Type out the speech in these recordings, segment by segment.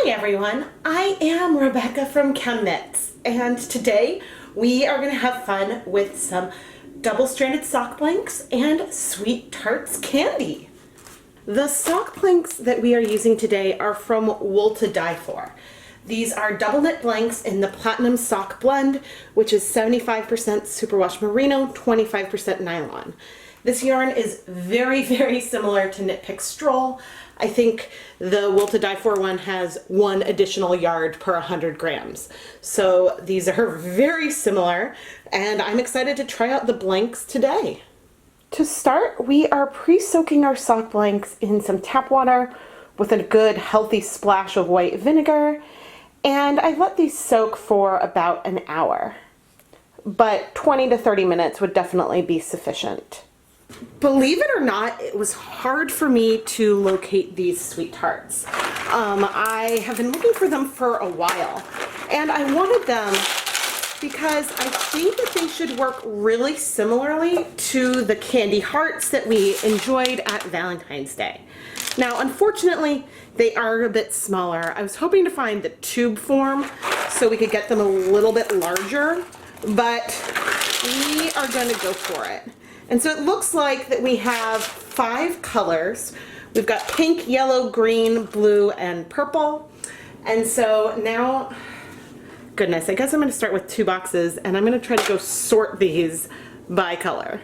Hi everyone, I am Rebecca from ChemKnits, and today we are going to have fun with some double-stranded sock blanks and Sweetarts Candy. The sock blanks that we are using today are from Wilton Dyepot. These are double knit blanks in the Platnum sock blend, which is 75% Superwash Merino, 25% Nylon. This yarn is very similar to Knit Pick Stroll. I think the Wilton Dyepot one has 1 additional yard per 100 grams. So these are very similar, and I'm excited to try out the blanks today. To start, we are pre-soaking our sock blanks in some tap water with a good healthy splash of white vinegar, and I let these soak for about an hour. But 20 to 30 minutes would definitely be sufficient. Believe it or not, it was hard for me to locate these Sweetarts. I have been looking for them for a while, and I wanted them because I think that they should work really similarly to the candy hearts that we enjoyed at Valentine's Day. Now, unfortunately, they are a bit smaller. I was hoping to find the tube form so we could get them a little bit larger, but we are going to go for it. And so it looks like that we have 5 colors. We've got pink, yellow, green, blue, and purple. And so now, goodness, I guess I'm going to start with 2 boxes, and I'm going to try to go sort these by color.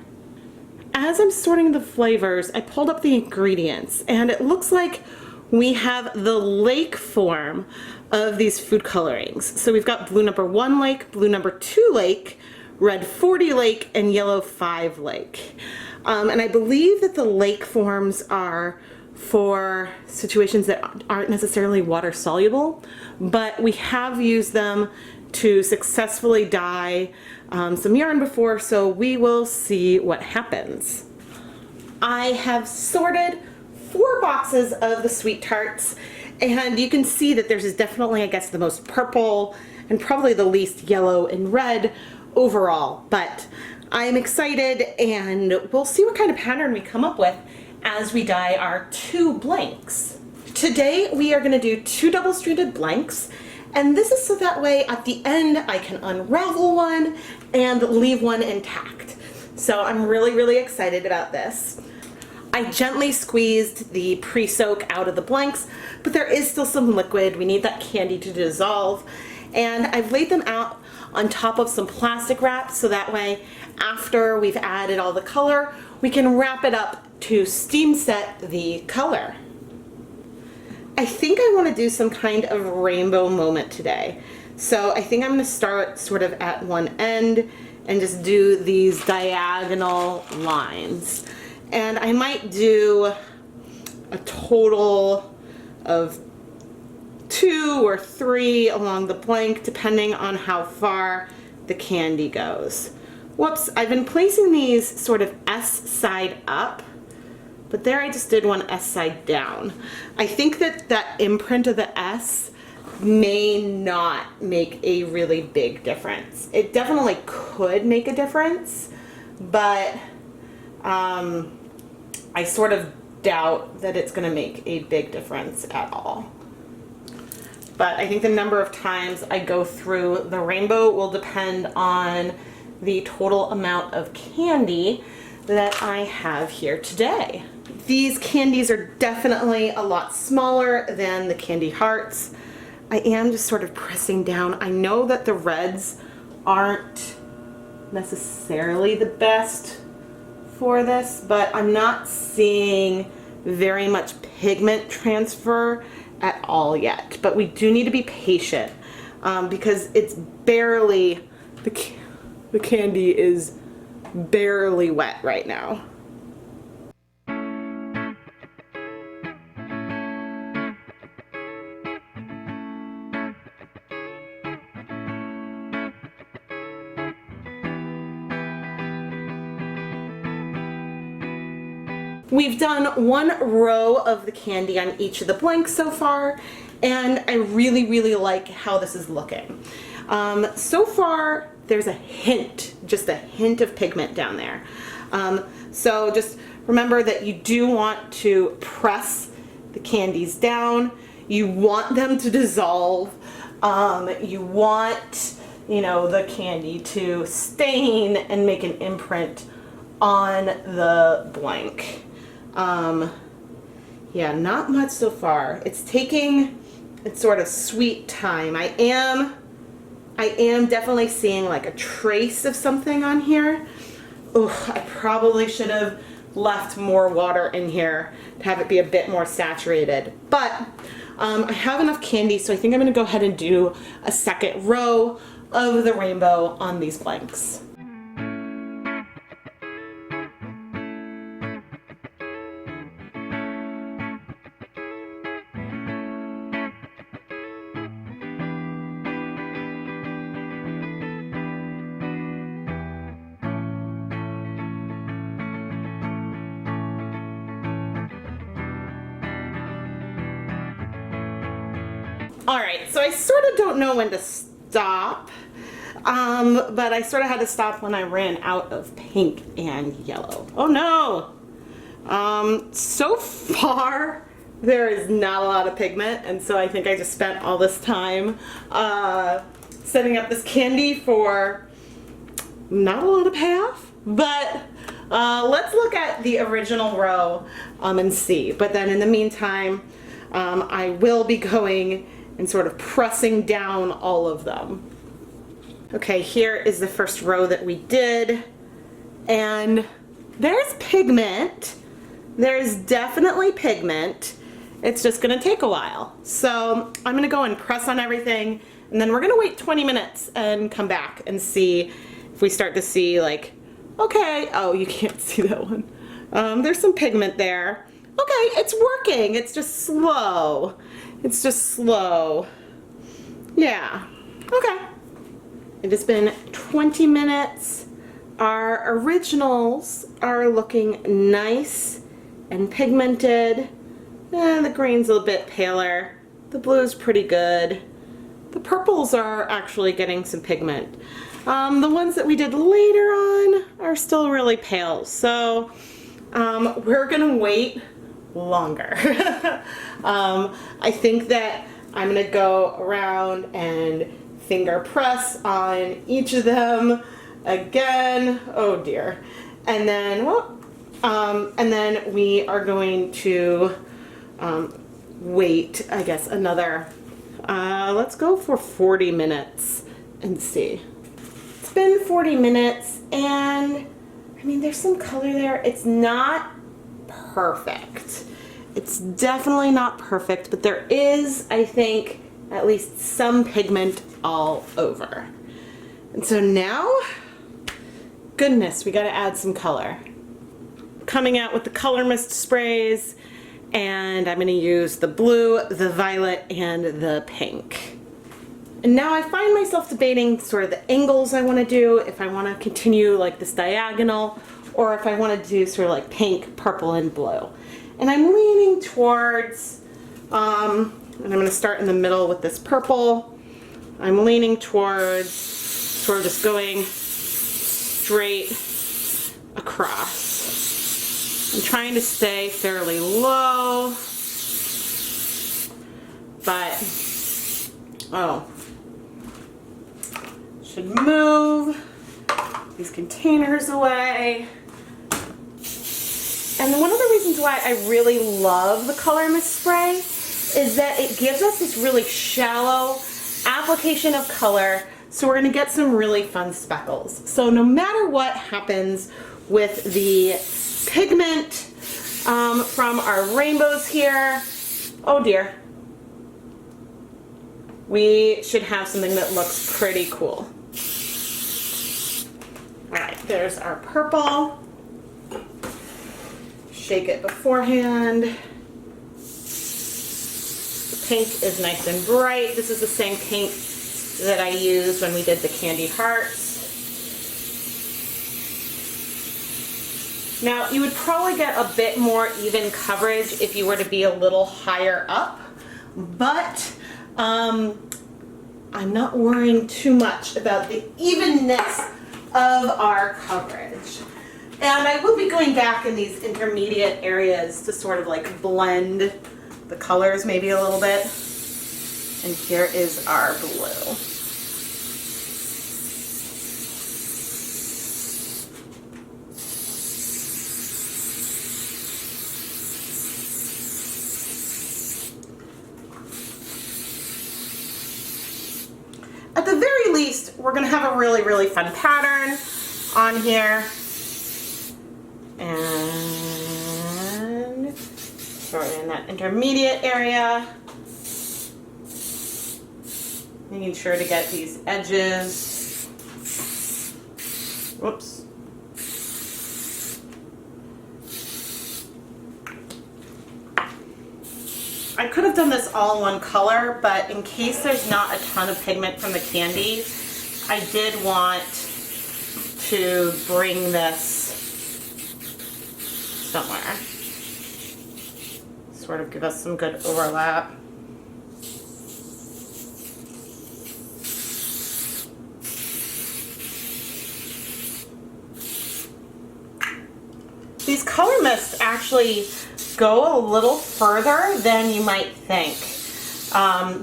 As I'm sorting the flavors, I pulled up the ingredients, and it looks like we have the lake form of these food colorings. So we've got blue number 1 lake, blue number 2 lake, red 40 lake, and yellow 5 lake. And I believe that the lake forms are for situations that aren't necessarily water soluble, but we have used them to successfully dye some yarn before, so we will see what happens. I have sorted 4 boxes of the Sweetarts, and you can see that there's definitely, I guess, the most purple and probably the least yellow and red overall, but I'm excited, and we'll see what kind of pattern we come up with as we dye our 2 blanks. Today we are going to do 2 double-stranded blanks, and this is so that way at the end I can unravel one and leave one intact. So I'm really excited about this. I gently squeezed the pre-soak out of the blanks, but there is still some liquid. We need that candy to dissolve, and I've laid them out on top of some plastic wrap so that way after we've added all the color, we can wrap it up to steam set the color. I think I want to do some kind of rainbow moment today. So I think I'm going to start sort of at one end and just do these diagonal lines. And I might do a total of 2 or 3 along the blank, depending on how far the candy goes. Whoops, I've been placing these sort of S side up, but there I just did one S side down. I think that that imprint of the S may not make a really big difference. It definitely could make a difference, but I sort of doubt that it's going to make a big difference at all. But I think the number of times I go through the rainbow will depend on the total amount of candy that I have here today. These candies are definitely a lot smaller than the candy hearts. I am just sort of pressing down. I know that the reds aren't necessarily the best for this, but I'm not seeing very much pigment transfer at all yet, but we do need to be patient because it's barely, the candy is barely wet right now. We've done 1 row of the candy on each of the blanks so far, and I really like how this is looking. So far, there's a hint, just a hint of pigment down there. So just remember that you do want to press the candies down. You want them to dissolve. You want, you know, the candy to stain and make an imprint on the blank. Yeah, not much so far. It's taking its sort of sweet time. I am definitely seeing like a trace of something on here. Ugh, I probably should have left more water in here to have it be a bit more saturated. But I have enough candy, so I think I'm gonna go ahead and do a second row of the rainbow on these blanks. Alright, so I sort of don't know when to stop, but I sort of had to stop when I ran out of pink and yellow. Oh no! So far, there is not a lot of pigment, and so I think I just spent all this time setting up this candy for not a lot of payoff, but let's look at the original row and see. But then in the meantime, I will be going and sort of pressing down all of them. Okay, here is the first row that we did, and there's pigment. There's definitely pigment. It's just gonna take a while. So I'm gonna go and press on everything, and then we're gonna wait 20 minutes and come back and see if we start to see like, okay, oh, you can't see that one. There's some pigment there. Okay, it's working, it's just slow. It's just slow. Yeah, okay. It has been 20 minutes. Our originals are looking nice and pigmented. The green's a little bit paler. The blue's pretty good. The purples are actually getting some pigment. The ones that we did later on are still really pale. So we're gonna wait longer. I think that I'm gonna go around and finger press on each of them again. Oh dear. And then, well, and then we are going to wait, I guess, another, let's go for 40 minutes and see. It's been 40 minutes, and I mean, there's some color there. It's not perfect. It's definitely not perfect, but there is, I think, at least some pigment all over. And so now, goodness, we gotta add some color. Coming out with the color mist sprays, and I'm gonna use the blue, the violet, and the pink. And now I find myself debating sort of the angles I wanna do, if I wanna continue like this diagonal, or if I wanna do sort of like pink, purple, and blue. And I'm leaning towards, and I'm gonna start in the middle with this purple. I'm leaning towards sort of just going straight across. I'm trying to stay fairly low, but, oh, should move these containers away. And one of the reasons why I really love the color mist spray is that it gives us this really shallow application of color, so we're gonna get some really fun speckles. So no matter what happens with the pigment from our rainbows here, oh dear, we should have something that looks pretty cool. All right, there's our purple. Shake it beforehand. The pink is nice and bright. This is the same pink that I used when we did the candy hearts. Now, you would probably get a bit more even coverage if you were to be a little higher up, but I'm not worrying too much about the evenness of our coverage. And I will be going back in these intermediate areas to sort of like blend the colors maybe a little bit. And here is our blue. At the very least, we're going to have a really, really fun pattern on here. And throw it in that intermediate area. Making sure to get these edges. Whoops. I could have done this all in one color, but in case there's not a ton of pigment from the candy, I did want to bring this somewhere. Sort of give us some good overlap. These color mists actually go a little further than you might think.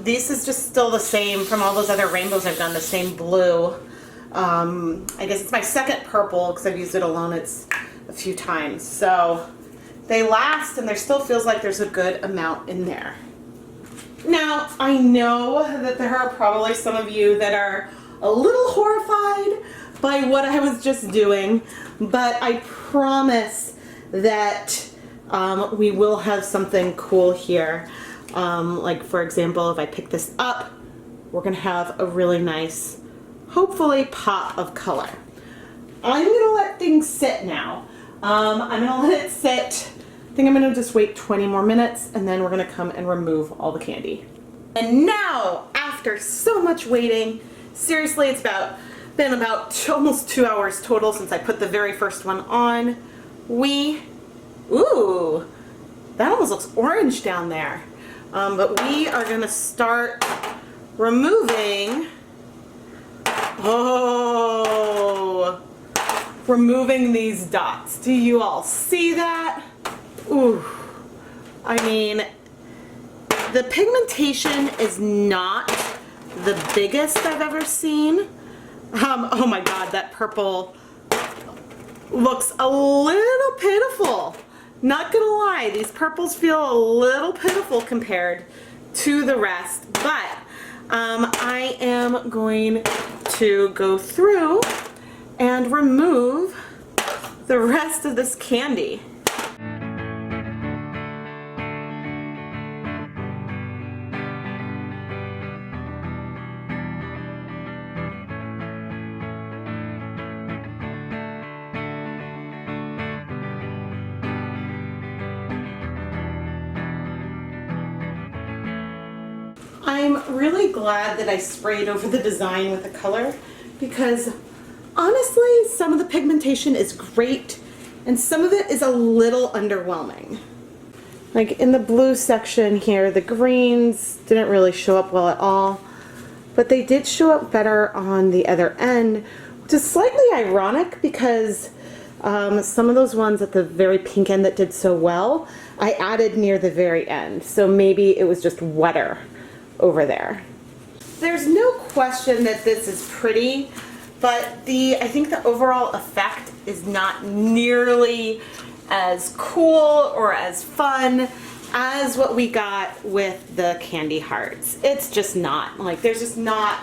This is just still the same from all those other rainbows I've done, the same blue. I guess it's my second purple because I've used it alone a few times. So they last and there still feels like there's a good amount in there. Now, I know that there are probably some of you that are a little horrified by what I was just doing, but I promise that we will have something cool here. Like for example, if I pick this up, we're gonna have a really nice, hopefully, pop of color. I'm gonna let things sit now. I'm gonna let it sit. I think I'm gonna just wait 20 more minutes and then we're gonna come and remove all the candy. And now, after so much waiting, seriously, it's been about almost 2 hours total since I put the very first one on. Ooh, that almost looks orange down there. But we are gonna start removing, removing these dots. Do you all see that? Ooh, I mean, the pigmentation is not the biggest I've ever seen. Oh my God, that purple looks a little pitiful. Not gonna lie, these purples feel a little pitiful compared to the rest, but I am going to go through and remove the rest of this candy. I'm really glad that I sprayed over the design with the color because honestly, some of the pigmentation is great and some of it is a little underwhelming. Like in the blue section here, the greens didn't really show up well at all, but they did show up better on the other end, which is slightly ironic because some of those ones at the very pink end that did so well, I added near the very end. So maybe it was just wetter over there. There's no question that this is pretty, but I think the overall effect is not nearly as cool or as fun as what we got with the candy hearts. It's just not. Like, there's just not,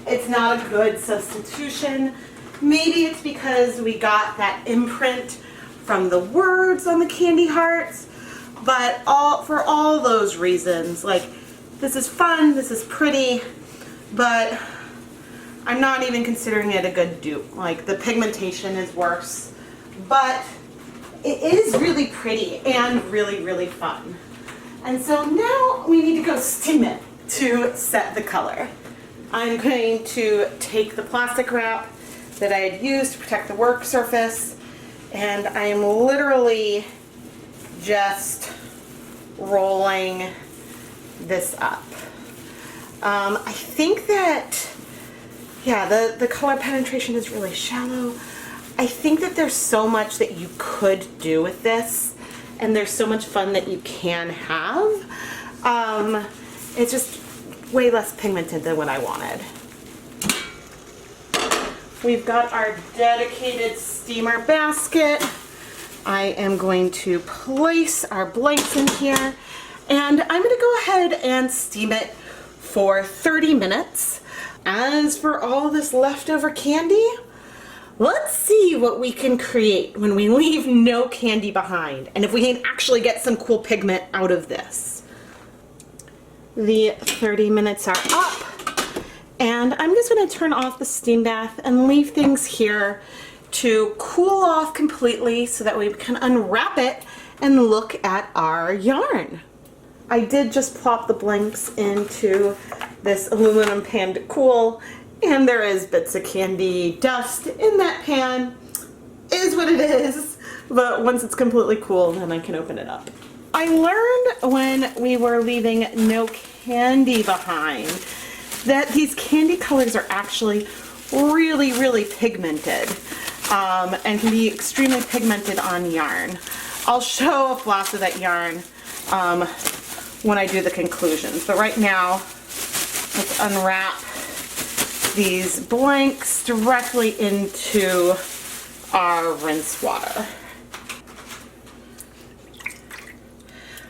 it's not a good substitution. Maybe it's because we got that imprint from the words on the candy hearts, but for all those reasons, like, this is fun, this is pretty, but I'm not even considering it a good dupe. Like, the pigmentation is worse, but it is really pretty and really, really fun. And so now we need to go steam it to set the color. I'm going to take the plastic wrap that I had used to protect the work surface, and I am literally just rolling this up. I think that, yeah, the color penetration is really shallow. I think that there's so much that you could do with this, and there's so much fun that you can have. It's just way less pigmented than what I wanted. We've got our dedicated steamer basket. I am going to place our blanks in here, and I'm going to go ahead and steam it for 30 minutes. As for all this leftover candy, let's see what we can create when we leave no candy behind, and if we can actually get some cool pigment out of this. The 30 minutes are up, and I'm just going to turn off the steam bath and leave things here to cool off completely so that we can unwrap it and look at our yarn. I did just plop the blanks into this aluminum pan to cool, and there is bits of candy dust in that pan. It is what it is, but once it's completely cool, then I can open it up. I learned when we were leaving no candy behind that these candy colors are actually really pigmented, and can be extremely pigmented on yarn. I'll show a flash of that yarn when I do the conclusions, but right now let's unwrap these blanks directly into our rinse water.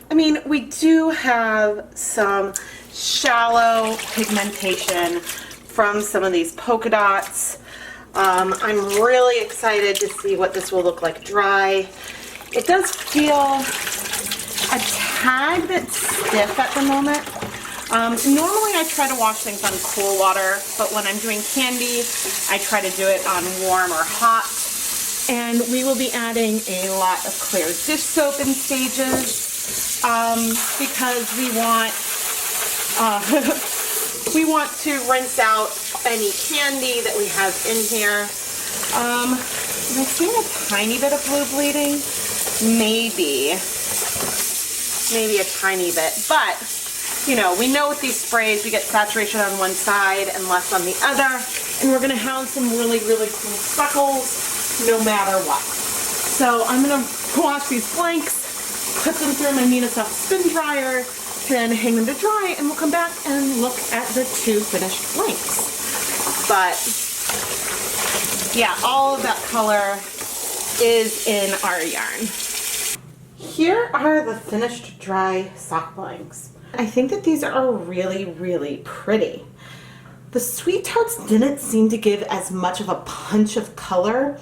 I mean, we do have some shallow pigmentation from some of these polka dots. I'm really excited to see what this will look like dry. It does feel a tad bit stiff at the moment. Normally I try to wash things on cool water, but when I'm doing candy, I try to do it on warm or hot. And we will be adding a lot of clear dish soap in stages, because we want we want to rinse out any candy that we have in here. Am I seeing a tiny bit of blue bleeding? Maybe a tiny bit, but you know, we know with these sprays we get saturation on one side and less on the other, and we're gonna have some really cool speckles no matter what. So I'm gonna wash these blanks, put them through my Merino soft spin dryer, then hang them to dry, and we'll come back and look at the two finished blanks. But yeah, all of that color is in our yarn. Here are the finished dry sock blanks. I think that these are really pretty. The Sweetarts didn't seem to give as much of a punch of color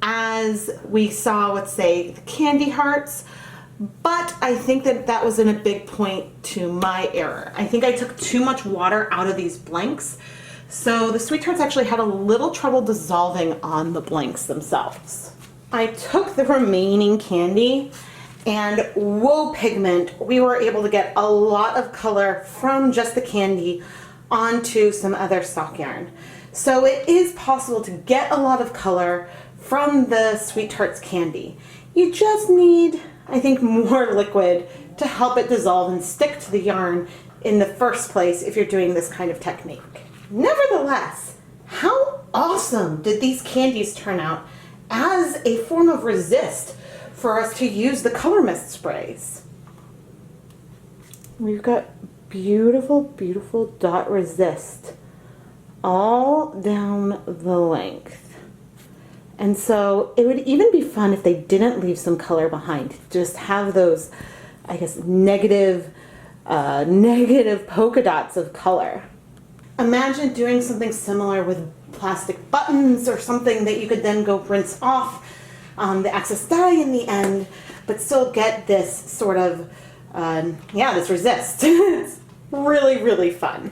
as we saw with, say, the candy hearts, but I think that that was in a big point to my error. I think I took too much water out of these blanks, so the Sweetarts actually had a little trouble dissolving on the blanks themselves. I took the remaining candy, and whoa pigment, we were able to get a lot of color from just the candy onto some other sock yarn. So it is possible to get a lot of color from the Sweetarts candy. You just need, I think, more liquid to help it dissolve and stick to the yarn in the first place if you're doing this kind of technique. Nevertheless, how awesome did these candies turn out as a form of resist for us to use the color mist sprays? We've got beautiful dot resist all down the length. And so it would even be fun if they didn't leave some color behind. Just have those, I guess, negative polka dots of color. Imagine doing something similar with plastic buttons or something that you could then go rinse off the excess dye in the end, but still get this sort of, this resist. It's really fun.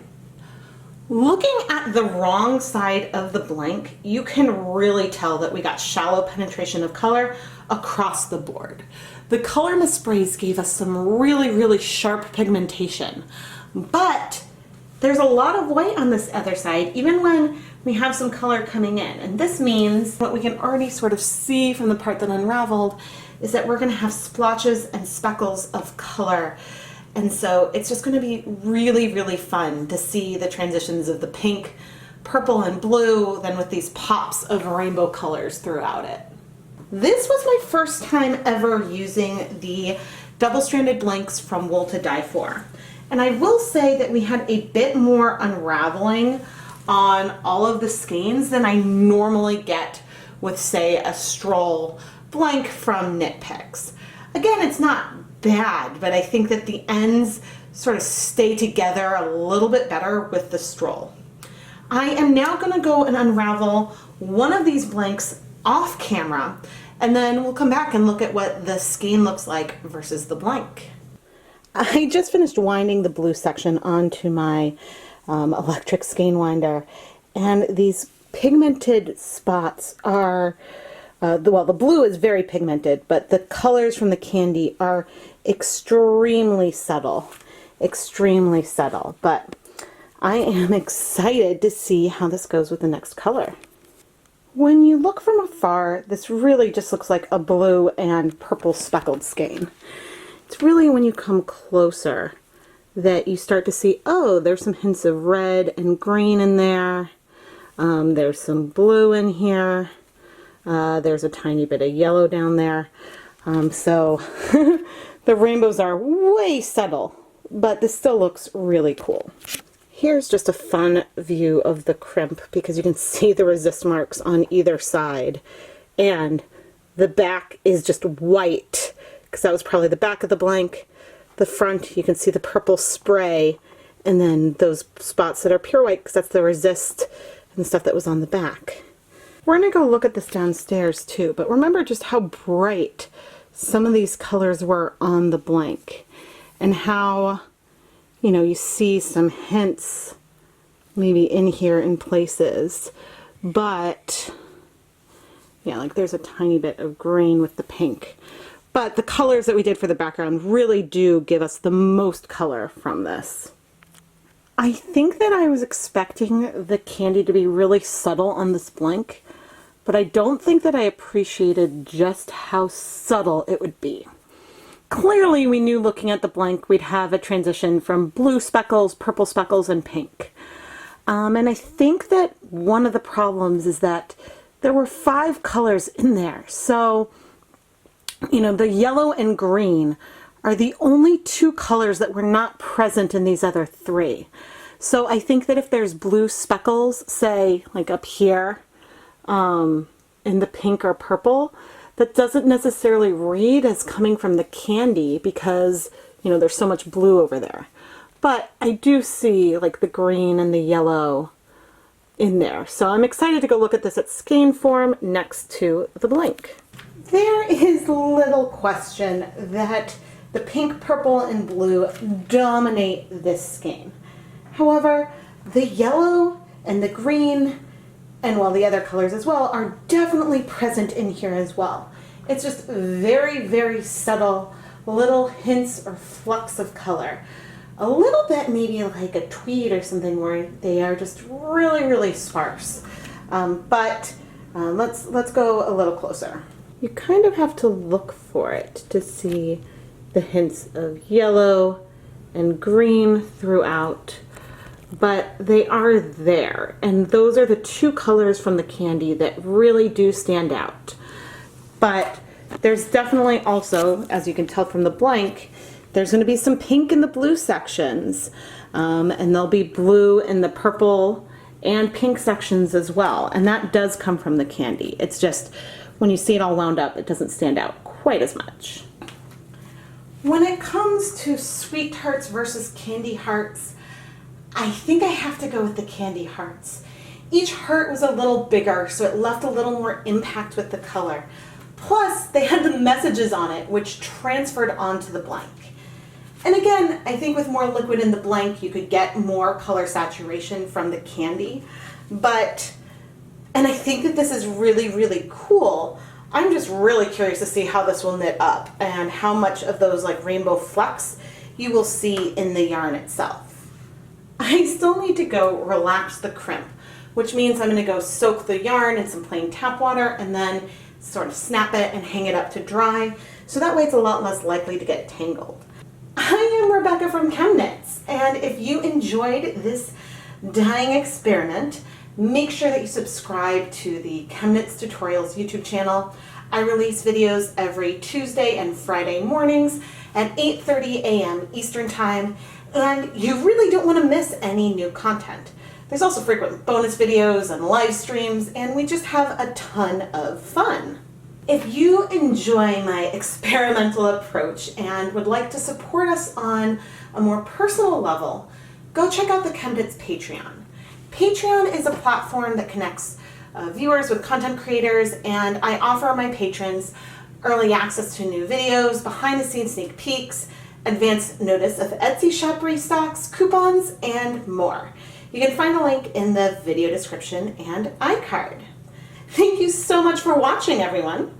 Looking at the wrong side of the blank, you can really tell that we got shallow penetration of color across the board. The color mist sprays gave us some really sharp pigmentation, but there's a lot of white on this other side, even when we have some color coming in. And this means what we can already sort of see from the part that unraveled is that we're gonna have splotches and speckles of color. And so it's just gonna be really fun to see the transitions of the pink, purple, and blue, then with these pops of rainbow colors throughout it. This was my first time ever using the double-stranded blanks from Wool to Dye For. And I will say that we had a bit more unraveling on all of the skeins than I normally get with, say, a stroll blank from Knit Picks. Again, it's not bad, but I think that the ends sort of stay together a little bit better with the stroll. I am now going to go and unravel one of these blanks off camera, and then we'll come back and look at what the skein looks like versus the blank. I just finished winding the blue section onto my electric skein winder, and these pigmented spots are, the blue is very pigmented, but the colors from the candy are extremely subtle, but I am excited to see how this goes with the next color. When you look from afar, this really just looks like a blue and purple speckled skein. It's really when you come closer that you start to see, oh, there's some hints of red and green in there. There's some blue in here. There's a tiny bit of yellow down there. So the rainbows are way subtle, but this still looks really cool. Here's just a fun view of the crimp because you can see the resist marks on either side, and the back is just white because that was probably the back of the blank. The front, you can see the purple spray, and then those spots that are pure white because that's the resist and the stuff that was on the back. We're going to go look at this downstairs too, but remember just how bright some of these colors were on the blank, and how, you know, you see some hints maybe in here in places, but yeah, like there's a tiny bit of green with the pink. But the colors that we did for the background really do give us the most color from this. I think that I was expecting the candy to be really subtle on this blank, but I don't think that I appreciated just how subtle it would be. Clearly we knew looking at the blank we'd have a transition from blue speckles, purple speckles, and pink. And I think that one of the problems is that there were 5 colors in there. So, you know, the yellow and green are the only 2 colors that were not present in these other 3. So I think that if there's blue speckles, say like up here in the pink or purple, that doesn't necessarily read as coming from the candy because, you know, there's so much blue over there. But I do see like the green and the yellow in there. So I'm excited to go look at this at skein form next to the blank. There is little question that the pink, purple, and blue dominate this skein. However, the yellow and the green, and well, the other colors as well, are definitely present in here as well. It's just very, very subtle little hints or flecks of color. A little bit maybe like a tweed or something where they are just really, really sparse. Let's go a little closer. You kind of have to look for it to see the hints of yellow and green throughout, but they are there, and those are the 2 colors from the candy that really do stand out. But there's definitely also, as you can tell from the blank, there's going to be some pink in the blue sections, and there'll be blue in the purple and pink sections as well, and that does come from the candy. It's just when you see it all wound up, it doesn't stand out quite as much. When it comes to sweet hearts versus candy hearts, I think I have to go with the candy hearts. Each heart was a little bigger, so it left a little more impact with the color. Plus, they had the messages on it, which transferred onto the blank. And again, I think with more liquid in the blank, you could get more color saturation from the candy. And I think that this is really, really cool. I'm just really curious to see how this will knit up and how much of those like rainbow flecks you will see in the yarn itself. I still need to go relax the crimp, which means I'm going to go soak the yarn in some plain tap water and then sort of snap it and hang it up to dry, so that way it's a lot less likely to get tangled. I am Rebecca from ChemKnits, and if you enjoyed this dyeing experiment, make sure that you subscribe to the ChemKnits Tutorials YouTube channel. I release videos every Tuesday and Friday mornings at 8:30 a.m. Eastern Time, and you really don't want to miss any new content. There's also frequent bonus videos and live streams, and we just have a ton of fun. If you enjoy my experimental approach and would like to support us on a more personal level, go check out the ChemBits Patreon. Patreon is a platform that connects viewers with content creators, and I offer my patrons early access to new videos, behind-the-scenes sneak peeks, advance notice of Etsy shop restocks, coupons, and more. You can find a link in the video description and iCard. Thank you so much for watching, everyone.